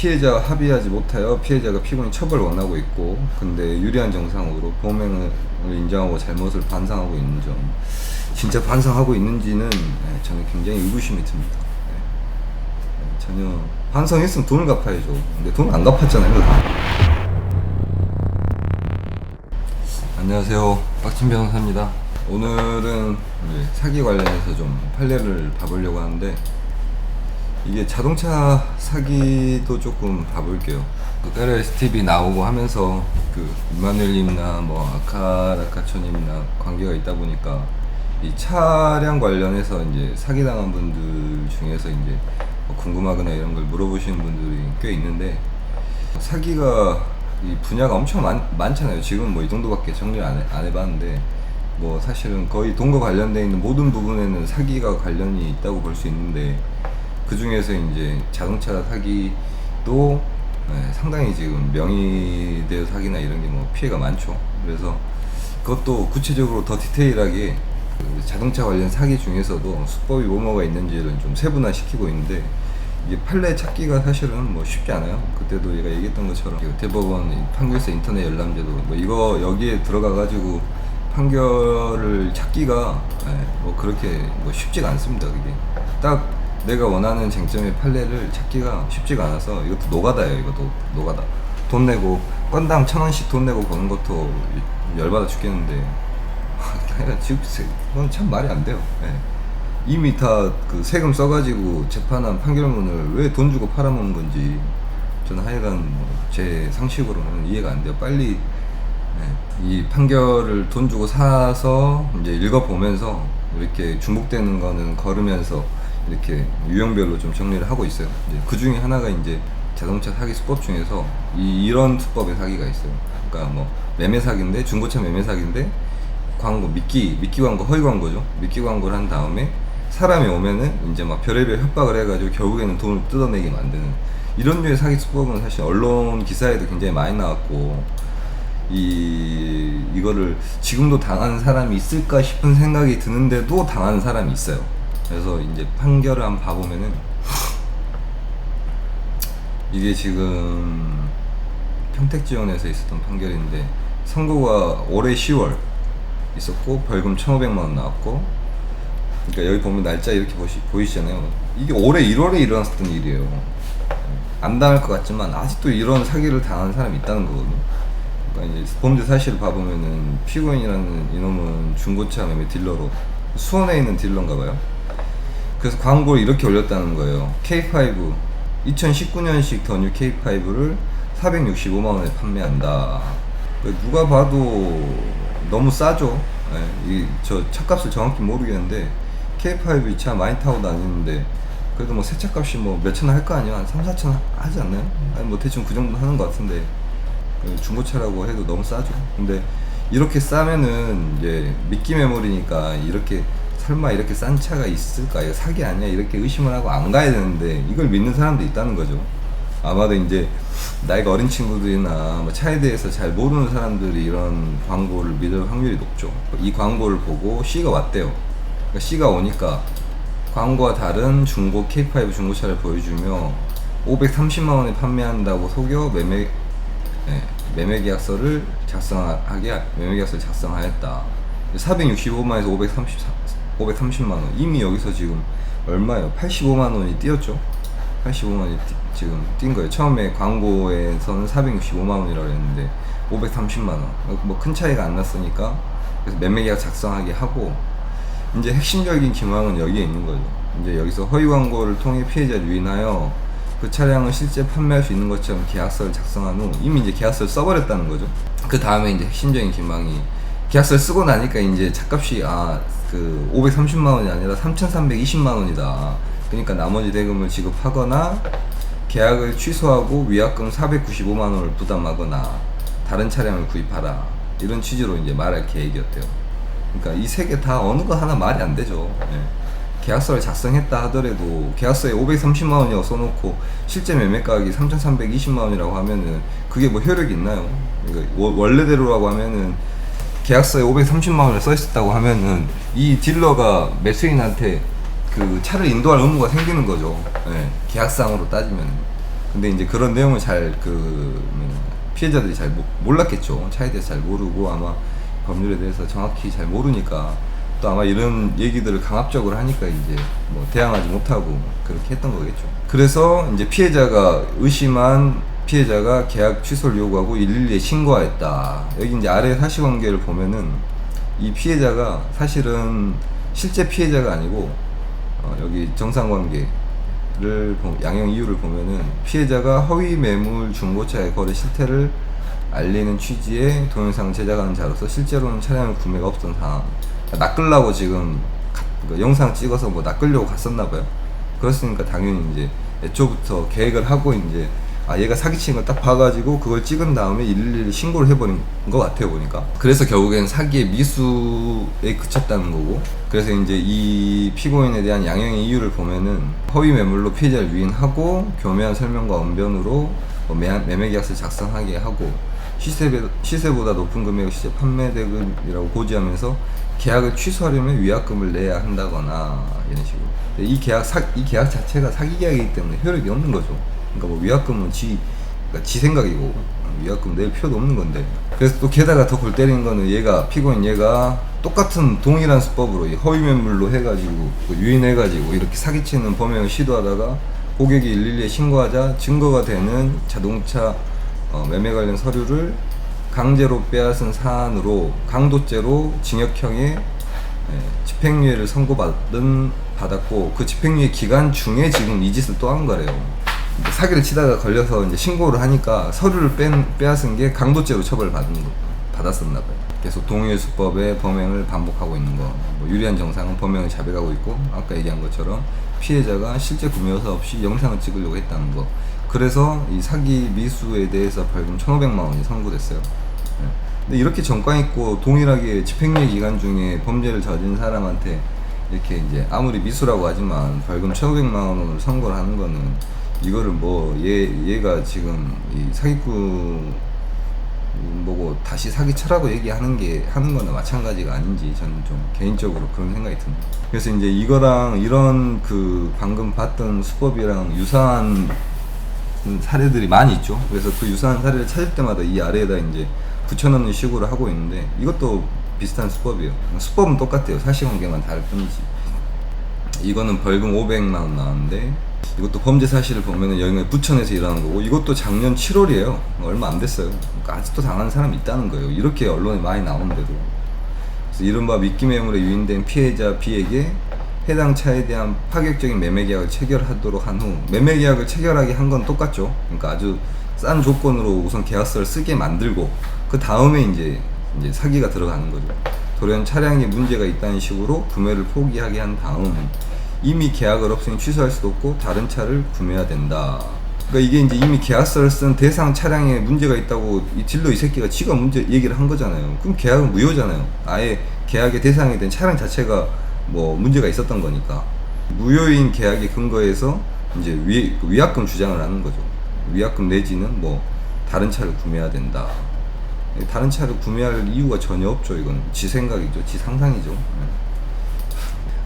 피해자와 합의하지 못하여 피해자가 피고인 처벌을 원하고 있고, 근데 유리한 정상으로 범행을 인정하고 잘못을 반성하고 있는 점, 진짜 반성하고 있는지는 저는 굉장히 의구심이 듭니다. 전혀 반성했으면 돈을 갚아야죠. 근데 돈을 안 갚았잖아요. 안녕하세요, 박진 변호사입니다. 오늘은 사기 관련해서 좀 판례를 봐보려고 하는데, 이게 자동차 사기도 조금 봐볼게요. LSTV 나오고 하면서 이마누엘님이나 아카라카초님이나 관계가 있다 보니까 이 차량 관련해서 이제 사기당한 분들 중에서 이제 궁금하거나 이런 걸 물어보시는 분들이 꽤 있는데, 사기가 이 분야가 엄청 많잖아요. 지금 이 정도밖에 정리를 안 해봤는데, 사실은 거의 돈과 관련되어 있는 모든 부분에는 사기가 관련이 있다고 볼 수 있는데, 그 중에서 이제 자동차 사기도 상당히 지금 명의대여 사기나 이런 게 피해가 많죠. 그래서 그것도 구체적으로 더 디테일하게 자동차 관련 사기 중에서도 수법이 뭐가 있는지를 좀 세분화 시키고 있는데, 이게 판례 찾기가 사실은 쉽지 않아요. 그때도 얘가 얘기했던 것처럼 대법원 판결서 인터넷 열람제도 이거 여기에 들어가가지고 판결을 찾기가 그렇게 쉽지가 않습니다. 그게 딱 내가 원하는 쟁점의 판례를 찾기가 쉽지가 않아서, 이것도 노가다예요. 이것도 노가다. 돈 내고 건당 1,000원씩 돈 내고 보는 것도 열받아 죽겠는데 그건 참 말이 안 돼요. 이미 다 세금 써가지고 재판한 판결문을 왜 돈 주고 팔아먹는 건지 저는 하여간 제 상식으로는 이해가 안 돼요. 빨리 이 판결을 돈 주고 사서 이제 읽어보면서 이렇게 중복되는 거는 걸으면서 이렇게 유형별로 좀 정리를 하고 있어요. 그 중에 하나가 이제 자동차 사기 수법 중에서 이런 수법의 사기가 있어요. 그러니까 매매 사기인데, 중고차 매매 사기인데, 광고 미끼 광고, 허위 광고죠. 미끼 광고를 한 다음에 사람이 오면은 이제 별의별 협박을 해가지고 결국에는 돈을 뜯어내게 만드는 이런 류의 사기 수법은 사실 언론 기사에도 굉장히 많이 나왔고, 이거를 지금도 당하는 사람이 있을까 싶은 생각이 드는데도 당하는 사람이 있어요. 그래서 이제 판결을 한번 봐보면은, 이게 지금 평택지원에서 있었던 판결인데, 선고가 올해 10월 있었고 벌금 1,500만원 나왔고, 그러니까 여기 보면 날짜 이렇게 보이시잖아요. 이게 올해 1월에 일어났었던 일이에요. 안 당할 것 같지만 아직도 이런 사기를 당하는 사람이 있다는 거거든요. 그러니까 이제 범죄 사실을 봐보면은 피고인이라는 이놈은 중고차 매매 딜러로 수원에 있는 딜러인가 봐요. 그래서 광고를 이렇게 올렸다는 거예요. K5 2019년식 더 뉴 K5를 465만원에 판매한다. 누가 봐도 너무 싸죠. 저 차값을 정확히 모르겠는데 K5 이 차 많이 타고 다니는데, 그래도 새 차값이 몇천 원 할 거 아니야? 한 3, 4천 원 하지 않나요? 아니 대충 그 정도 하는 것 같은데, 중고차라고 해도 너무 싸죠. 근데 이렇게 싸면은 이제 미끼 매물이니까, 이렇게 설마 이렇게 싼 차가 있을까? 이거 사기 아니야? 이렇게 의심을 하고 안 가야 되는데, 이걸 믿는 사람도 있다는 거죠. 아마도 이제 나이가 어린 친구들이나 차에 대해서 잘 모르는 사람들이 이런 광고를 믿을 확률이 높죠. 이 광고를 보고 C가 왔대요. 그러니까 C가 오니까 광고와 다른 중고 K5 중고차를 보여주며 530만원에 판매한다고 속여 매매 계약서를 작성하였다. 465만에서 530만원. 이미 여기서 지금 얼마예요? 85만원이 뛰었죠? 85만원이 지금 뛴 거예요. 처음에 광고에서는 465만원이라고 했는데 530만원. 큰 차이가 안 났으니까, 그래서 매매계약 작성하게 하고, 이제 핵심적인 기망은 여기에 있는 거죠. 이제 여기서 허위 광고를 통해 피해자를 유인하여 그 차량을 실제 판매할 수 있는 것처럼 계약서를 작성한 후 이미 이제 계약서를 써버렸다는 거죠. 그 다음에 이제 핵심적인 기망이, 계약서를 쓰고 나니까 이제 차값이 530만원이 아니라 3,320만원이다. 그러니까 나머지 대금을 지급하거나 계약을 취소하고 위약금 495만원을 부담하거나 다른 차량을 구입하라, 이런 취지로 이제 말할 계획이었대요. 그러니까 이 세 개 다 어느 거 하나 말이 안 되죠. 계약서를 작성했다 하더라도 계약서에 530만원이라고 써놓고 실제 매매가격이 3,320만원이라고 하면은 그게 효력이 있나요? 그러니까 원래대로라고 하면은 계약서에 530만원을 써있었다고 하면은 이 딜러가 매수인한테 그 차를 인도할 의무가 생기는 거죠. 계약상으로 따지면. 근데 이제 그런 내용을 잘 피해자들이 잘 몰랐겠죠. 차에 대해서 잘 모르고 아마 법률에 대해서 정확히 잘 모르니까 또 아마 이런 얘기들을 강압적으로 하니까 이제 뭐 대항하지 못하고 그렇게 했던 거겠죠. 그래서 이제 피해자가 의심한 피해자가 계약 취소를 요구하고 112에 신고하였다. 여기 이제 아래 사실관계를 보면은 이 피해자가 사실은 실제 피해자가 아니고 여기 정상관계를 양형 이유를 보면은 피해자가 허위 매물 중고차의 거래 실태를 알리는 취지의 동영상 제작하는 자로서 실제로는 차량을 구매가 없던 상황. 낚으려고 지금 영상 찍어서 뭐 낚으려고 갔었나 봐요. 그렇으니까 당연히 이제 애초부터 계획을 하고 이제 얘가 사기친 걸 딱 봐가지고 그걸 찍은 다음에 112에 신고를 해버린 것 같아요, 보니까. 그래서 결국엔 사기의 미수에 그쳤다는 거고, 그래서 이제 이 피고인에 대한 양형의 이유를 보면은 허위 매물로 피해자를 유인하고 교묘한 설명과 언변으로 매매계약서를 작성하게 하고 시세보다 높은 금액의 시세 판매 대금이라고 고지하면서 계약을 취소하려면 위약금을 내야 한다거나 이런 식으로. 이 계약 자체가 사기 계약이기 때문에 효력이 없는 거죠. 그러니까 뭐 위약금은 지 생각이고 위약금 낼 필요도 없는 건데. 그래서 또 게다가 더 골 때리는 거는 피고인 얘가 똑같은 동일한 수법으로 허위 매물로 해가지고 유인해가지고 이렇게 사기치는 범행을 시도하다가 고객이 112에 신고하자 증거가 되는 자동차 매매 관련 서류를 강제로 빼앗은 사안으로 강도죄로 징역형의 집행유예를 받았고 그 집행유예 기간 중에 지금 이 짓을 또 한 거래요. 사기를 치다가 걸려서 이제 신고를 하니까 서류를 빼앗은 게 강도죄로 받았었나 봐요. 계속 동일 수법의 범행을 반복하고 있는 거. 유리한 정상은 범행을 자백하고 있고 아까 얘기한 것처럼 피해자가 실제 구매 의사 없이 영상을 찍으려고 했다는 거. 그래서 이 사기 미수에 대해서 벌금 1,500만 원이 선고됐어요. 근데 이렇게 전과 있고 동일하게 집행유예 기간 중에 범죄를 저지른 사람한테 이렇게 이제 아무리 미수라고 하지만 벌금 1,500만 원을 선고를 하는 거는 이거를 얘가 지금 이 사기꾼 보고 다시 사기쳐라고 얘기하는 거나 마찬가지가 아닌지 저는 좀 개인적으로 그런 생각이 듭니다. 그래서 이제 이거랑 이런 방금 봤던 수법이랑 유사한 사례들이 많이 있죠. 그래서 그 유사한 사례를 찾을 때마다 이 아래에다 이제 붙여넣는 식으로 하고 있는데 이것도 비슷한 수법이에요. 수법은 똑같아요. 사실관계만 다를 뿐이지. 이거는 벌금 500만 원 나왔는데 이것도 범죄 사실을 보면은 여기 부천에서 일하는 거고 이것도 작년 7월이에요. 얼마 안 됐어요. 그러니까 아직도 당하는 사람이 있다는 거예요. 이렇게 언론에 많이 나오는데도. 그래서 이른바 미끼 매물에 유인된 피해자 B에게 해당 차에 대한 파격적인 매매 계약을 체결하도록 한 후 매매 계약을 체결하게 한 건 똑같죠. 그러니까 아주 싼 조건으로 우선 계약서를 쓰게 만들고 그 다음에 이제 사기가 들어가는 거죠. 돌연 차량에 문제가 있다는 식으로 구매를 포기하게 한 다음 이미 계약을 없으니 취소할 수도 없고 다른 차를 구매해야 된다. 그러니까 이게 이제 이미 계약서를 쓴 대상 차량에 문제가 있다고 이 딜러 이 새끼가 지가 문제 얘기를 한 거잖아요. 그럼 계약은 무효잖아요. 아예 계약의 대상이 된 차량 자체가 뭐 문제가 있었던 거니까. 무효인 계약의 근거에서 이제 위약금 주장을 하는 거죠. 위약금 내지는 뭐 다른 차를 구매해야 된다. 다른 차를 구매할 이유가 전혀 없죠. 이건 지 생각이죠. 지 상상이죠.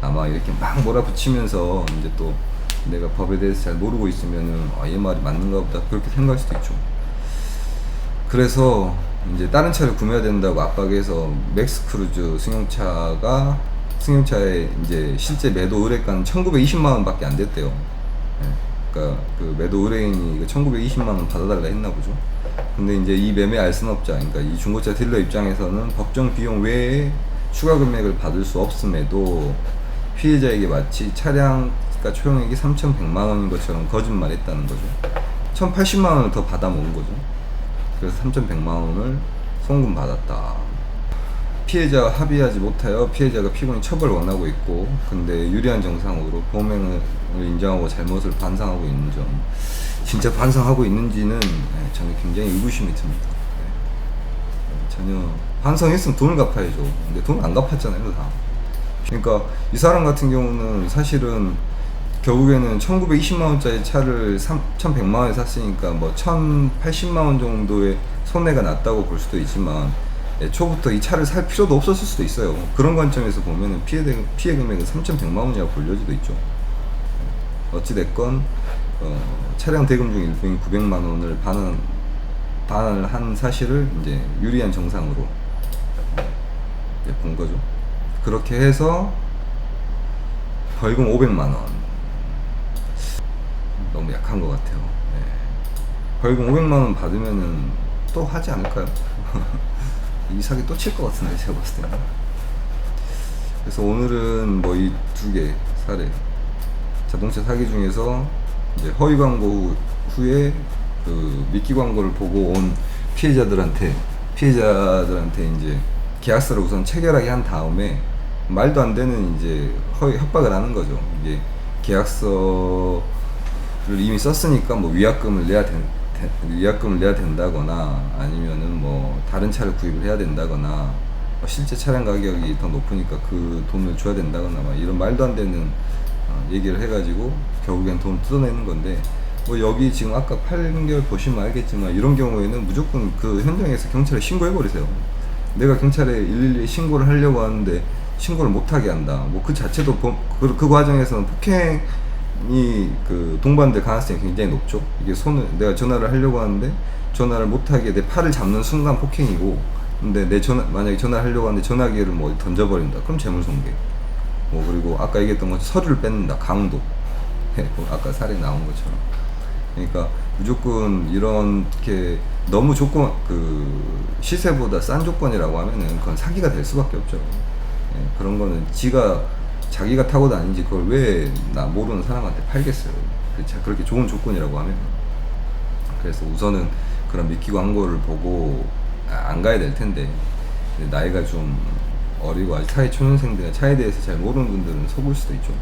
아마 이렇게 막 몰아붙이면서 이제 또 내가 법에 대해서 잘 모르고 있으면은 얘 말이 맞는가 보다 그렇게 생각할 수도 있죠. 그래서 이제 다른 차를 구매해야 된다고 압박해서 맥스크루즈 승용차의 이제 실제 매도 의뢰가는 1,920만 원밖에 안 됐대요. 그러니까 그 매도 의뢰인이 1,920만 원 받아달라 했나 보죠. 근데 이제 이 매매 알선업자, 그러니까 이 중고차 딜러 입장에서는 법정 비용 외에 추가 금액을 받을 수 없음에도 피해자에게 마치 차량가 초용액이 3,100만 원인 것처럼 거짓말했다는 거죠. 1,080만 원을 더 받아먹은 거죠. 그래서 3,100만 원을 송금 받았다. 피해자와 합의하지 못하여 피해자가 피고인 처벌을 원하고 있고, 근데 유리한 정상으로 범행을 인정하고 잘못을 반성하고 있는 점, 진짜 반성하고 있는지는 저는 굉장히 의구심이 듭니다. 전혀 반성했으면 돈을 갚아야죠. 근데 돈을 안 갚았잖아요, 다. 그러니까 이 사람 같은 경우는 사실은 결국에는 1,920만 원짜리 차를 1,100만 원에 샀으니까 뭐 1,080만 원 정도의 손해가 났다고 볼 수도 있지만 애초부터 이 차를 살 필요도 없었을 수도 있어요. 그런 관점에서 보면은 피해 금액은 3,100만 원이라고 볼 여지도 있죠. 어찌됐건 차량 대금 중 일부인 900만 원을 반환을 한 사실을 이제 유리한 정상으로 이제 본 거죠. 그렇게 해서 벌금 500만 원. 너무 약한 것 같아요. 네. 벌금 500만 원 받으면은 또 하지 않을까요? 이 사기 또 칠 것 같은데 제가 봤을 때는. 그래서 오늘은 뭐 이 두 개 사례 자동차 사기 중에서 이제 허위 광고 후에 그 미끼 광고를 보고 온 피해자들한테 이제 계약서를 우선 체결하게 한 다음에 말도 안 되는 이제 허위 협박을 하는 거죠. 이게 계약서를 이미 썼으니까 뭐 위약금을 내야 된다거나 아니면은 뭐 다른 차를 구입을 해야 된다거나 실제 차량 가격이 더 높으니까 그 돈을 줘야 된다거나 막 이런 말도 안 되는 얘기를 해가지고 결국엔 돈을 뜯어내는 건데, 뭐 여기 지금 아까 판결 보시면 알겠지만 이런 경우에는 무조건 그 현장에서 경찰에 신고해버리세요. 내가 경찰에 112에 신고를 하려고 하는데 신고를 못하게 한다. 뭐 그 자체도 그 과정에서는 폭행이 그 동반될 가능성이 굉장히 높죠. 이게 내가 전화를 하려고 하는데 전화를 못하게 내 팔을 잡는 순간 폭행이고, 근데 만약에 전화를 하려고 하는데 전화기를 뭐 던져버린다. 그럼 재물손괴. 뭐 그리고 아까 얘기했던 것처럼 서류를 뺏는다. 강도. 뭐 아까 사례 나온 것처럼. 그러니까 무조건 이렇게 너무 시세보다 싼 조건이라고 하면은 그건 사기가 될 수밖에 없죠. 그런 거는 자기가 타고 다니지 그걸 왜 나 모르는 사람한테 팔겠어요. 그렇게 좋은 조건이라고 하면. 그래서 우선은 그런 미끼 광고를 보고 안 가야 될 텐데, 나이가 좀 어리고 아직 사회 초년생들은 차에 대해서 잘 모르는 분들은 속을 수도 있죠.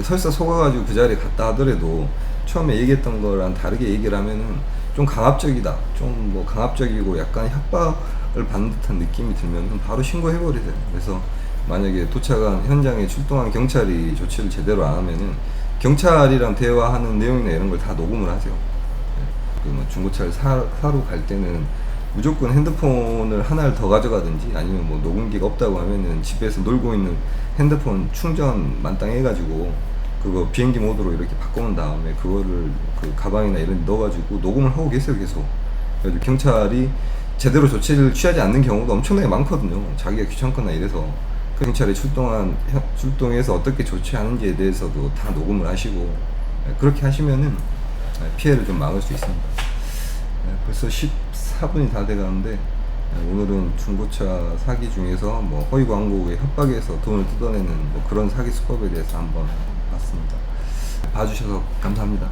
설사 속아가지고 그 자리에 갔다 하더라도 처음에 얘기했던 거랑 다르게 얘기를 하면은 좀 강압적이다, 좀 뭐 강압적이고 약간 협박을 받는 듯한 느낌이 들면 바로 신고해버리세요. 그래서 만약에 도착한 현장에 출동한 경찰이 조치를 제대로 안 하면은 경찰이랑 대화하는 내용이나 이런 걸 다 녹음을 하세요. 뭐 중고차를 사러 갈 때는 무조건 핸드폰을 하나를 더 가져가든지, 아니면 뭐 녹음기가 없다고 하면은 집에서 놀고 있는 핸드폰 충전 만땅 해가지고 그거 비행기 모드로 이렇게 바꿔놓은 다음에 그거를 그 가방이나 이런 데 넣어가지고 녹음을 하고 계세요, 계속. 그래서 경찰이 제대로 조치를 취하지 않는 경우도 엄청나게 많거든요. 자기가 귀찮거나 이래서. 그 경찰이 출동해서 어떻게 조치하는지에 대해서도 다 녹음을 하시고, 그렇게 하시면은 피해를 좀 막을 수 있습니다. 벌써 14분이 다 돼가는데, 오늘은 중고차 사기 중에서 뭐 허위 광고에 협박해서 돈을 뜯어내는 뭐 그런 사기 수법에 대해서 한번 봤습니다. 봐주셔서 감사합니다.